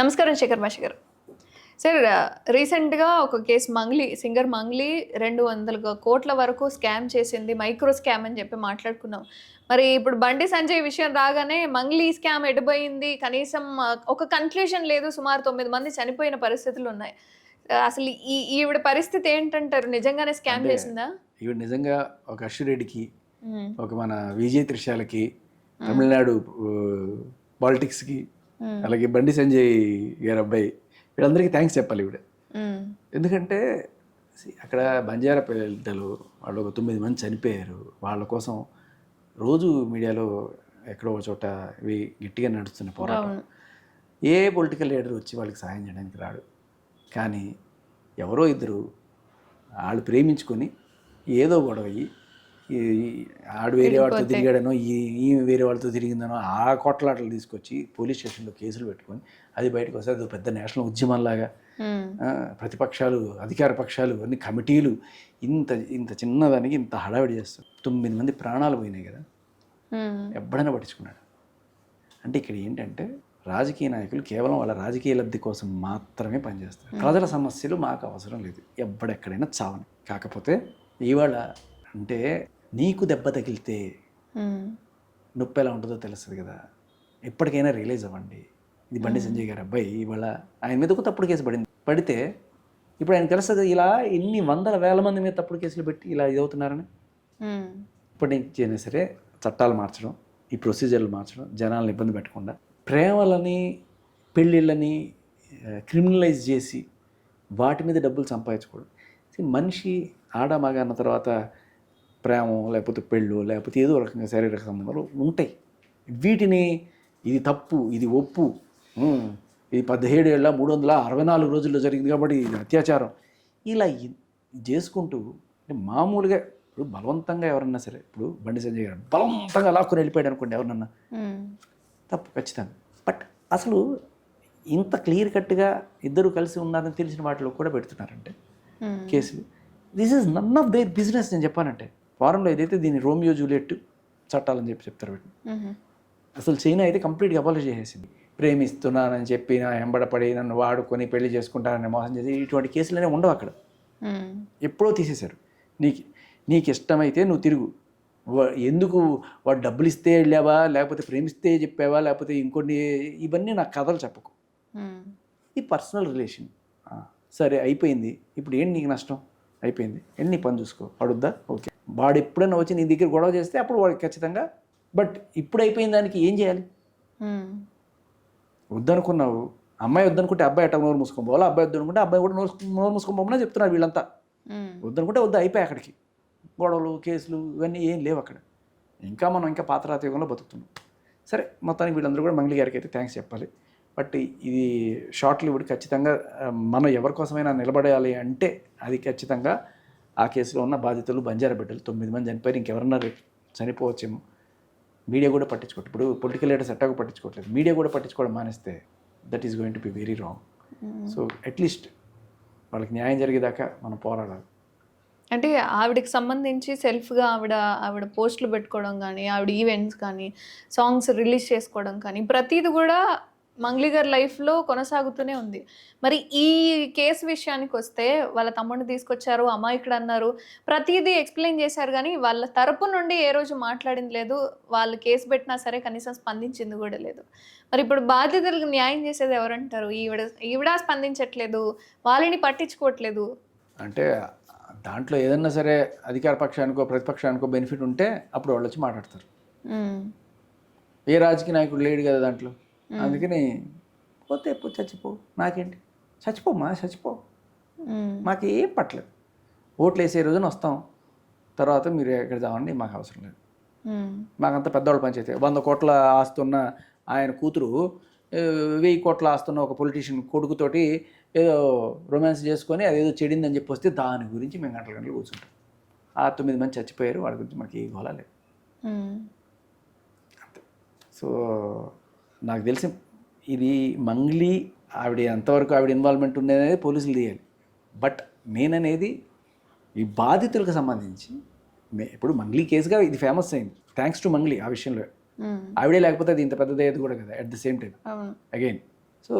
నమస్కారం శేఖర్ భాష గారు. సార్, రీసెంట్‌గా ఒక కేసు సింగర్ మంగ్లీ 200 కోట్ల వరకు స్కామ్ చేసింది. మైక్రో స్కామ్ అని చెప్పి మాట్లాడుకున్నాం. మరి ఇప్పుడు బండి సంజయ్ విషయం రాగానే మంగ్లీ స్కామ్ ఎటుపోయింది? కనీసం ఒక కన్క్లూజన్ లేదు. సుమారు 9 మంది చనిపోయిన పరిస్థితులున్నాయి. అసలు ఈవిడ పరిస్థితి ఏంటంటారు? నిజంగానే స్కామ్ చేసిందా? ఈవిడ నిజంగా ఒక అశ్విరెడ్డికి, హ్మ్. ఒక మన విజయ్ త్రిషాలకి, తమిళనాడు పాలిటిక్స్కి, అలాగే బండి సంజయ్ గారి అబ్బాయి, వీళ్ళందరికీ థ్యాంక్స్ చెప్పాలి ఈవిడ. ఎందుకంటే అక్కడ బంజారా పిల్లలు వాళ్ళు ఒక 9 మంది చనిపోయారు. వాళ్ళ కోసం రోజు మీడియాలో ఎక్కడో ఒక చోట ఇవి గట్టిగా నడుస్తున్న పోరాటం. ఏ పొలిటికల్ లీడర్ వచ్చి వాళ్ళకి సహాయం చేయడానికి రాడు. కానీ ఎవరో ఇద్దరు వాళ్ళు ప్రేమించుకొని ఏదో గొడవ అయ్యి ఆడు వేరే వాళ్ళతో తిరిగాడనో ఈమె వేరే వాళ్ళతో తిరిగిందనో ఆ కొట్లాటలు తీసుకొచ్చి పోలీస్ స్టేషన్లో కేసులు పెట్టుకొని అది బయటకు వస్తే అది పెద్ద నేషనల్ ఉద్యమంలాగా ప్రతిపక్షాలు, అధికార పక్షాలు, అన్ని కమిటీలు ఇంత ఇంత చిన్నదానికి ఇంత హడావిడి చేస్తారు. 9 మంది ప్రాణాలు పోయినాయి కదా, ఎప్పుడైనా పట్టించుకున్నాడు. అంటే ఇక్కడ ఏంటంటే రాజకీయ నాయకులు కేవలం వాళ్ళ రాజకీయ లబ్ధి కోసం మాత్రమే పనిచేస్తారు. ప్రజల సమస్యలు మాకు అవసరం లేదు, ఎప్పుడెక్కడైనా చావని. కాకపోతే ఇవాళ అంటే నీకు దెబ్బ తగిలితే నొప్పి ఎలా ఉంటుందో తెలుస్తుంది కదా. ఎప్పటికైనా రియలైజ్ అవ్వండి. ఇది బండి సంజయ్ గారి అబ్బాయి ఇవాళ ఆయన మీద ఒక తప్పుడు కేసు పడితే ఇప్పుడు ఆయన తెలుస్తుంది ఇలా ఎన్ని వందల వేల మంది మీద తప్పుడు కేసులు పెట్టి ఇలా ఇది అవుతున్నారని. ఇప్పటి నుంచి అయినా సరే చట్టాలు మార్చడం, ఈ ప్రొసీజర్లు మార్చడం, జనాలను ఇబ్బంది పెట్టకుండా, ప్రేమలని పెళ్ళిళ్ళని క్రిమినలైజ్ చేసి వాటి మీద డబ్బులు సంపాదించుకోవడం. మనిషి ఆడ మగ అన్న తర్వాత ప్రేమ లేకపోతే పెళ్ళు లేకపోతే ఏదో రకంగా శారీరక సంబంధాలు ఉంటాయి. వీటిని ఇది తప్పు, ఇది ఒప్పు, ఇది 17 ఏళ్ళ 364 రోజుల్లో జరిగింది కాబట్టి ఇది అత్యాచారం, ఇలా చేసుకుంటూ మామూలుగా ఇప్పుడు బలవంతంగా ఎవరన్నా సరే, ఇప్పుడు బండి సంజయ్ గారు బలవంతంగా లాక్కుని వెళ్ళిపోయాడు అనుకోండి ఎవరినన్నా, తప్పు ఖచ్చితంగా. బట్ అసలు ఇంత క్లియర్ కట్గా ఇద్దరు కలిసి ఉన్నారని తెలిసిన వాటిలో కూడా పెడుతున్నారంటే కేసులు. This is none of their business. నేను చెప్పానంటే ఫారెన్లో ఏదైతే దీన్ని రోమియో జూలియట్ చట్టాలని చెప్తారు వీటిని. అసలు చైనా అయితే కంప్లీట్గా అబాలిష్ చేసేసింది. ప్రేమిస్తున్నానని చెప్పి నా వెంబడపడి నన్ను వాడుకొని పెళ్లి చేసుకుంటానని మోసం చేసి ఇటువంటి కేసులనే ఉండవు అక్కడ. ఎప్పుడో తీసేశారు. నీకు ఇష్టమైతే నువ్వు తిరుగు. ఎందుకు వాడు డబ్బులు ఇస్తే వెళ్ళావా, లేకపోతే ప్రేమిస్తే చెప్పావా, లేకపోతే ఇంకొన్ని, ఇవన్నీ నాకు కథలు చెప్పకు. ఈ పర్సనల్ రిలేషన్ సరే అయిపోయింది. ఇప్పుడు ఏంటి నీకు నష్టం? అయిపోయింది, ఎన్ని పని చూసుకో. వాడుద్దా? ఓకే. వాడు ఎప్పుడైనా వచ్చి నీ దగ్గర గొడవ చేస్తే అప్పుడు వాడికి ఖచ్చితంగా. బట్ ఇప్పుడు అయిపోయిన దానికి ఏం చేయాలి? వద్దనుకున్నావు, అమ్మాయి వద్దనుకుంటే అబ్బాయి అట్ట నోరు మూసుకొని పోవాలా, అబ్బాయి వద్దనుకుంటే అబ్బాయి కూడా నోరు మూసుకొని పోమని చెప్తున్నారు వీళ్ళంతా. వద్దనుకుంటే వద్దు, అయిపోయి అక్కడికి. గొడవలు, కేసులు ఇవన్నీ ఏం లేవు అక్కడ. ఇంకా పాతరాత యుగంలో బతుకుతున్నాం. సరే, మొత్తానికి వీళ్ళందరూ కూడా మంగ్లీ గారికి అయితే థ్యాంక్స్ చెప్పాలి. బట్ ఇది షార్ట్ లివ్డ్. ఖచ్చితంగా మనం ఎవరి కోసమైనా నిలబడాలి అంటే అది ఖచ్చితంగా ఆ కేసులో ఉన్న బాధితులు బంజారా బిడ్డలు 9 మంది చనిపోయారు. ఇంకెవరన్నా రేపు చనిపోవచ్చేమో. మీడియా కూడా పట్టించుకోవట్లేదు. ఇప్పుడు పొలిటికల్ లీడర్స్ ఎట్టాగో పట్టించుకోవట్లేదు. మీడియా కూడా పట్టించుకోవడం మానేస్తే that is going to be very wrong. So at least వాళ్ళకి న్యాయం జరిగేదాకా మనం పోరాడాలి. అంటే ఆవిడకి సంబంధించి సెల్ఫ్గా ఆవిడ పోస్టులు పెట్టుకోవడం కానీ, ఆవిడ ఈవెంట్స్ కానీ, సాంగ్స్ రిలీజ్ చేసుకోవడం కానీ, ప్రతిది కూడా మంగ్లీ గారి లైఫ్లో కొనసాగుతూనే ఉంది. మరి ఈ కేసు విషయానికి వస్తే వాళ్ళ తమ్ముడిని తీసుకొచ్చారు, అమాయకుడు అన్నారు, ప్రతిదీ ఎక్స్ప్లెయిన్ చేశారు. కానీ వాళ్ళ తరపు నుండి ఏ రోజు మాట్లాడింది లేదు. వాళ్ళు కేసు పెట్టినా సరే కనీసం స్పందించింది కూడా లేదు. మరి ఇప్పుడు బాధితులకు న్యాయం చేసేది ఎవరంటారు? ఈవిడ స్పందించట్లేదు, వాళ్ళని పట్టించుకోవట్లేదు. అంటే దాంట్లో ఏదన్నా సరే అధికార పక్షానికో ప్రతిపక్షానికో బెనిఫిట్ ఉంటే అప్పుడు వాళ్ళు వచ్చి మాట్లాడతారు. ఏ రాజకీయ నాయకుడు లేడు కదా దాంట్లో. అందుకని పోతే చచ్చిపో, నాకేంటి, చచ్చిపోమ్మా, చచ్చిపో, మాకు ఏం పట్టలేదు. ఓట్లు వేసే రోజున వస్తాం, తర్వాత మీరు ఎక్కడ చావండి, మాకు అవసరం లేదు. మాకంత పెద్దవాళ్ళ పంచాయతీ. 100 కోట్ల ఆస్తున్న ఆయన కూతురు 1000 కోట్ల ఆస్తున్న ఒక పొలిటీషియన్ కొడుకుతోటి ఏదో రొమాన్స్ చేసుకొని అదేదో చెడిందని చెప్పి వస్తే దాని గురించి మేము గంటలు కూర్చుంటాం. ఆ 9 మంది చచ్చిపోయారు, వాడి గురించి మనకి ఏ గోలా లేదు. సో నాకు తెలిసి ఇది మంగ్లీ ఆవిడ ఎంతవరకు ఆవిడ ఇన్వాల్వ్మెంట్ ఉండేది పోలీసులు తీయాలి. బట్ మెయిన్ అనేది ఈ బాధితులకు సంబంధించి ఇప్పుడు మంగ్లీ కేసుగా ఇది ఫేమస్ అయింది థ్యాంక్స్ టు మంగ్లీ. ఆ విషయంలో ఆవిడే లేకపోతే అది ఇంత పెద్దదయ్యేది కూడా కదా. At the same time again so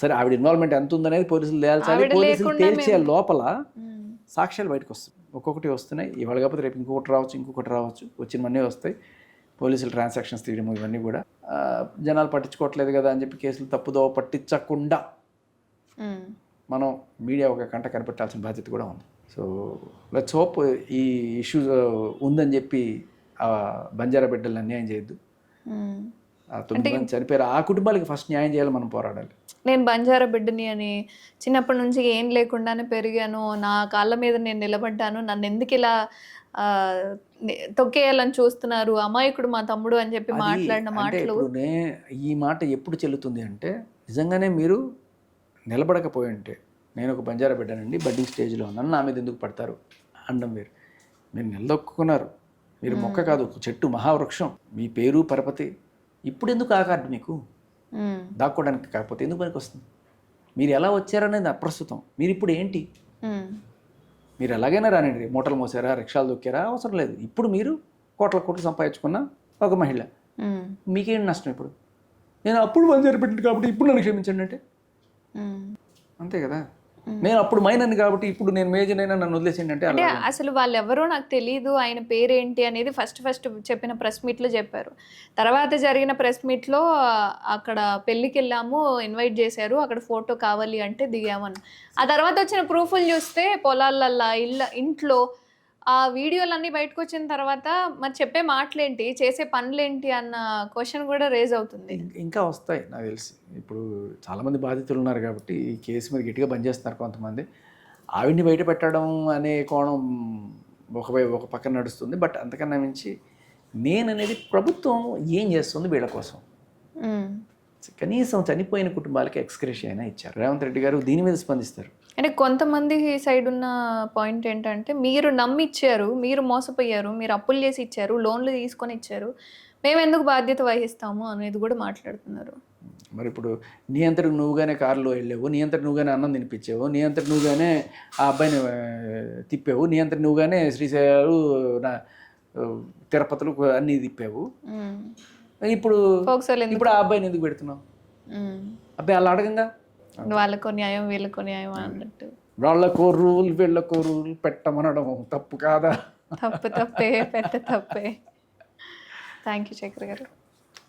సరే ఆవిడ ఇన్వాల్వ్మెంట్ ఎంత ఉందనేది పోలీసులు తేల్చాలి. ఆవిడ పోలీసులు లేకుండా తేల్చే లోపల ఉమ్, సాక్ష్యాలు బయటకు వస్తాయి, ఒక్కొక్కటి వస్తున్నాయి. ఇవాళ కాకపోతే రేపు ఇంకొకటి రావచ్చు, వచ్చినవన్నీ వస్తాయి. పోలీసులు ట్రాన్సాక్షన్స్ తీయడం ఇవన్నీ కూడా జనాలు పట్టించుకోవట్లేదు కదా అని చెప్పి కేసులు తప్పుదో పట్టించకుండా ఉమ్, మనం మీడియా ఒక కంట కనిపెట్టాల్సిన బాధ్యత కూడా ఉంది. సో లెట్స్ హోప్ ఈ ఇష్యూ ఉందని చెప్పి ఆ బంజారా బిడ్డలు అన్యాయం చేయొద్దు. ఉమ్. ఆ 9 మంది చనిపోయారు, ఆ కుటుంబాలకి ఫస్ట్ న్యాయం చేయాలి, మనం పోరాడాలి. నేను బంజారా బిడ్డని అని చిన్నప్పటి నుంచి ఏం లేకుండానే పెరిగాను, నా కాళ్ళ మీద నేను నిలబడ్డాను, నన్ను ఎందుకు ఇలా తొక్కేయాలని చూస్తున్నారు, అమాయకుడు మా తమ్ముడు అని చెప్పి మాట్లాడిన అంటే మాటలు. ఇప్పుడు ఈ మాట ఎప్పుడు చెల్లుతుంది అంటే నిజంగానే మీరు నిలబడకపోయి ఉంటే, నేను ఒక బంజారా బిడ్డనండి, బడ్డింగ్ స్టేజ్లో ఉన్నాను, నా మీద ఎందుకు పడతారు అండం వేరు. మీరు నిలదొక్కున్నారు, మీరు మొక్క కాదు ఒక చెట్టు, మహావృక్షం, మీ పేరు పరపతి, ఇప్పుడు ఎందుకు ఆ కార్డు మీకు ఉమ్, దాక్కోవడానికి? కాకపోతే ఎందుకు పనికి వస్తుంది? మీరు ఎలా వచ్చారనేది అప్రస్తుతం. మీరు ఇప్పుడు ఏంటి? ఉమ్, మీరు ఎలాగైనా రానండి, మూటలు మోసారా, రిక్షాలు దొక్కారా, అవసరం లేదు. ఇప్పుడు మీరు కోట్లు సంపాదించుకున్న ఒక మహిళ, ఉమ్, మీకేంటి నష్టం? ఇప్పుడు నేను అప్పుడు బంజారా పెట్టింది కాబట్టి ఇప్పుడు నన్ను క్షమించండి అంటే ఉమ్. అంతే కదా. నేను అప్పుడు మైనని కాబట్టి ఇప్పుడు నేను మేజర్ అయినా నన్ను వదిలేసిండి అంటే అంటే అలా అసలు వాళ్ళెవరో నాకు తెలియదు, ఆయన పేరేంటి అనేది ఫస్ట్ చెప్పిన ప్రెస్ మీట్లో చెప్పారు. తర్వాత జరిగిన ప్రెస్ మీట్లో అక్కడ పెళ్ళికి వెళ్ళాము, ఇన్వైట్ చేశారు, అక్కడ ఫోటో కావాలి అంటే దిగామని. ఆ తర్వాత వచ్చిన ప్రూఫ్లు చూస్తే పొలాలల్లా ఇంట్లో ఆ వీడియోలన్నీ బయటకు వచ్చిన తర్వాత మరి చెప్పే మాటలేంటి, చేసే పనులేంటి అన్న క్వశ్చన్ కూడా రేజ్ అవుతుంది. ఇంకా వస్తాయి నాకు తెలిసి. ఇప్పుడు చాలామంది బాధితులు ఉన్నారు కాబట్టి ఈ కేసు మీద గట్టిగా పనిచేస్తున్నారు కొంతమంది. ఆవిడ్ని బయట పెట్టడం అనే కోణం ఒక పక్కన నడుస్తుంది. బట్ అంతకన్నా మించి నేననేది ప్రభుత్వం ఏం చేస్తుంది వీళ్ళ కోసం. ఉమ్. కనీసం చనిపోయిన కుటుంబాలకి ఎక్స్గ్రేషియా అయినా ఇచ్చారు. రేవంత్ రెడ్డి గారు దీని మీద స్పందిస్తారు. అంటే కొంతమంది సైడ్ ఉన్న పాయింట్ ఏంటంటే, మీరు నమ్మిచ్చారు, మీరు మోసపోయారు, మీరు అప్పులు చేసి ఇచ్చారు, లోన్లు తీసుకొని ఇచ్చారు, మేము ఎందుకు బాధ్యత వహిస్తాము అనేది కూడా మాట్లాడుతున్నారు. మరి ఇప్పుడు నీ అంతటి నువ్వుగానే కారులో వెళ్ళావు, నీ అంతటి నువ్వుగానే అన్నం తినిపించావు, నీ అంతటి నువ్వుగానే ఆ అబ్బాయిని తిప్పావు, నీ అంతటి నువ్వుగానే శ్రీశైలాలు తిరుపతులు అన్నీ తిప్పావు. ఉమ్. ఇప్పుడు ఫోక్సోలు ఎందుకు? ఇప్పుడు ఆ అబ్బాయిని ఎందుకు పెడుతున్నావు? ఉమ్. అబ్బాయి అలా అడగంగా, వాళ్ళకో న్యాయం వీళ్ళకో న్యాయం అన్నట్టు. వాళ్ళకో రూల్ వీళ్ళకో రూల్ పెట్టమనడం తప్పు కాదా? తప్పే, పెద్ద తప్పే. థ్యాంక్ యూ చక్ర గారు.